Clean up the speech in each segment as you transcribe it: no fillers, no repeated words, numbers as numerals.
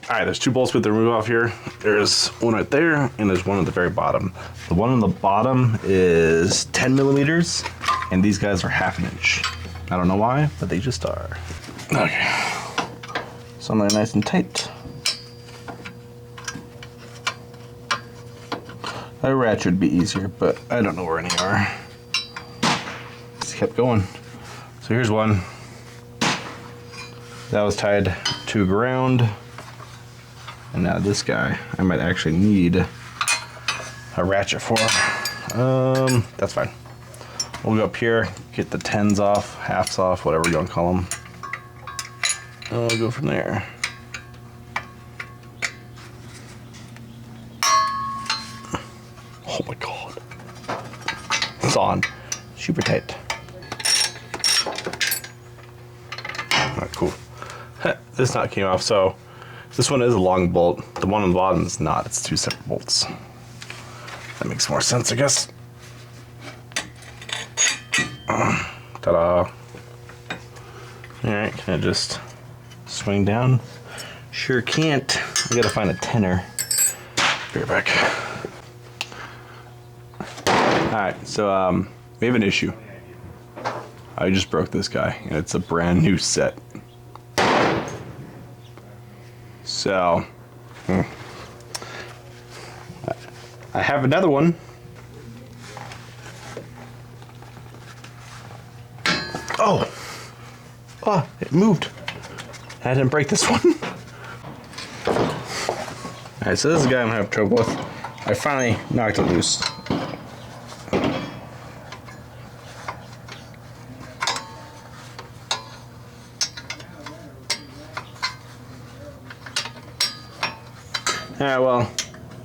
All right, there's 2 bolts we have to remove off here. There's one right there, and there's one at the very bottom. The one on the bottom is 10 millimeters, and these guys are 1/2 inch. I don't know why, but they just are. Okay. So I'm nice and tight. A ratchet would be easier, but I don't know where any are. Just kept going. So here's one. That was tied to ground. And now this guy, I might actually need a ratchet for. That's fine. We'll go up here, get the 10s off, halves off, whatever you want to call them. And we'll go from there. Oh my God. It's on. Super tight. Alright, cool. This knot came off, so this one is a long bolt. The one on the bottom is not. It's 2 separate bolts. That makes more sense, I guess. Ta-da. Alright, can I just swing down? Sure can't. I gotta find a tenor. Be right back. Alright, so we have an issue. I just broke this guy, and it's a brand new set. So, I have another one. Oh, it moved. I didn't break this one. Alright, so this is the guy I'm having trouble with. I finally knocked it loose. Alright, well,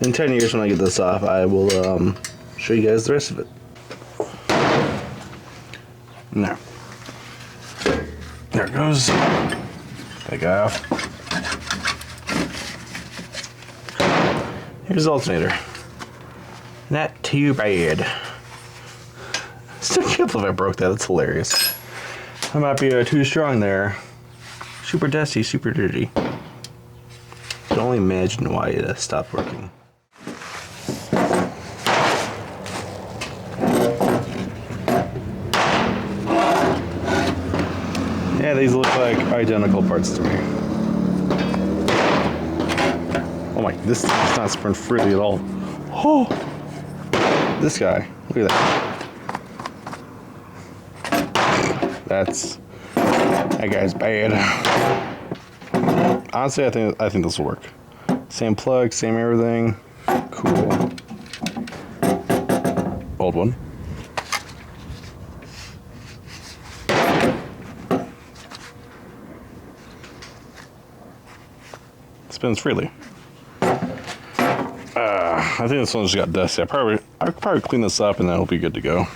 in 10 years when I get this off, I will show you guys the rest of it. Now, there it goes. That guy off. Here's the alternator. Not too bad. Still can't believe I broke that. That's hilarious. I might be too strong there. Super dusty, super dirty. I can only imagine why it stopped working. Yeah, these look like identical parts to me. Oh my, this thing's not spring freely at all. Oh, this guy, look at that. That guy's bad. Honestly, I think this will work. Same plug, same everything. Cool. Old one. Spins freely. I think this one just got dusty. I could probably clean this up and then it'll be good to go.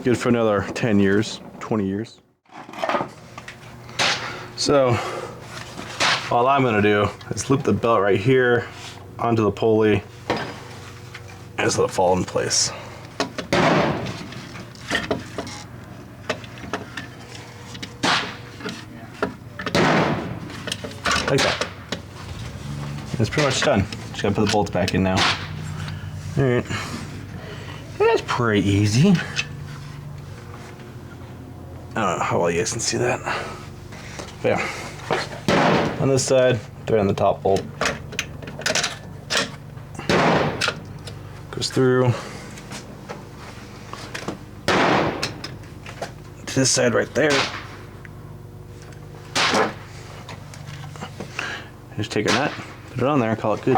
Good for another 10 years, 20 years. So, all I'm gonna do is loop the belt right here onto the pulley and just let it fall in place. Like that. It's pretty much done. Just gotta put the bolts back in now. Alright. That's pretty easy. I don't know how well you guys can see that. But yeah. On this side, thread on the top bolt. Goes through. To this side right there. Just take a nut, put it on there, call it good.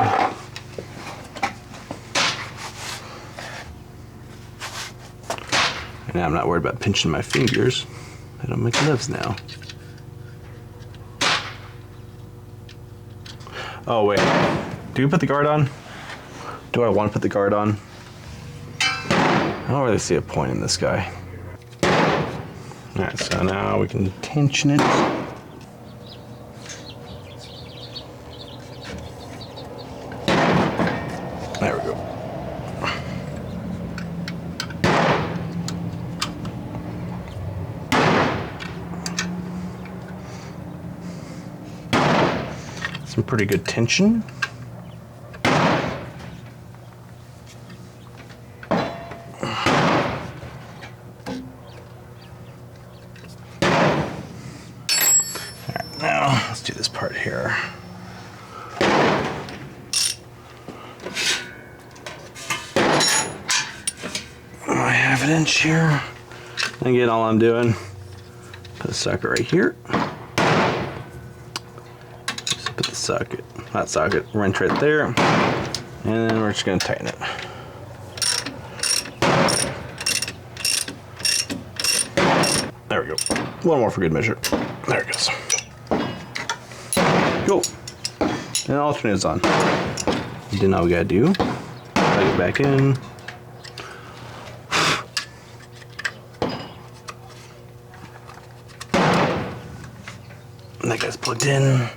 And now I'm not worried about pinching my fingers. I don't make gloves now. Oh wait, do we put the guard on? Do I want to put the guard on? I don't really see a point in this guy. Alright, so now we can tension it. There we go. Some pretty good tension. Alright, now let's do this part here. I have an inch here. Again, all I'm doing, put a socket right here. Just put the socket, not socket, wrench right there. And then we're just gonna tighten it. There we go. One more for good measure. There it goes. Cool. And alternator's on. Then all we gotta do, plug it back in. And that guy's plugged in.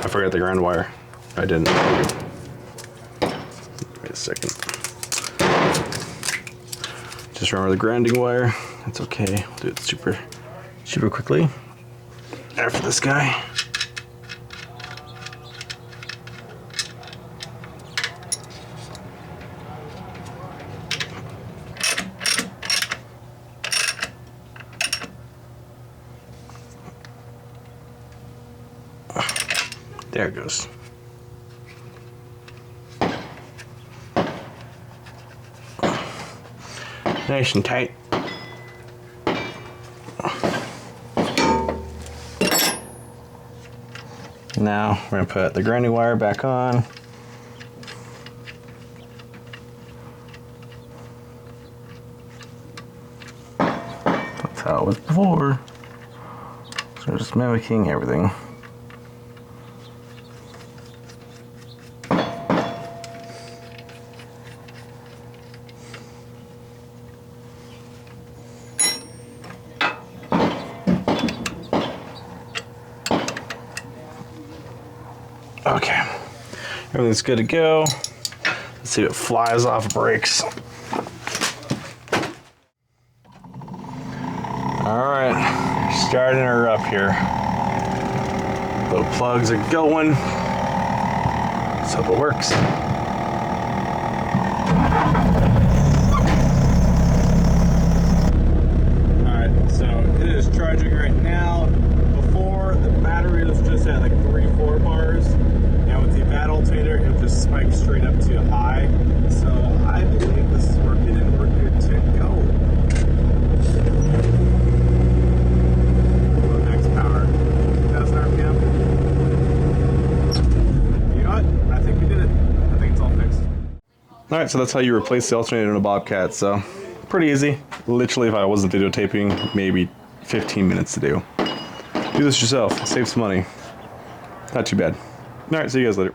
I forgot the ground wire. I didn't. Give me a second. Just remember the grounding wire. That's okay. We'll do it super quickly. After this guy. There it goes. Nice and tight. Now we're going to put the grounding wire back on. That's how it was before. So we're just mimicking everything. Okay, everything's good to go. Let's see if it flies off brakes. All right, starting her up here. The plugs are going. Let's hope it works. All right, so it is charging right now. Before, the battery was just at like 3-4 bars. Now with the bad alternator, it will just spike straight up to high. So I believe this is working and we're good to go. Max power, 2,000 RPM. You know what? I think we did it. I think it's all fixed. All right, so that's how you replace the alternator in a Bobcat. So pretty easy. Literally, if I wasn't videotaping, maybe 15 minutes to do. Do this yourself. Save some money. Not too bad. All right, see you guys later.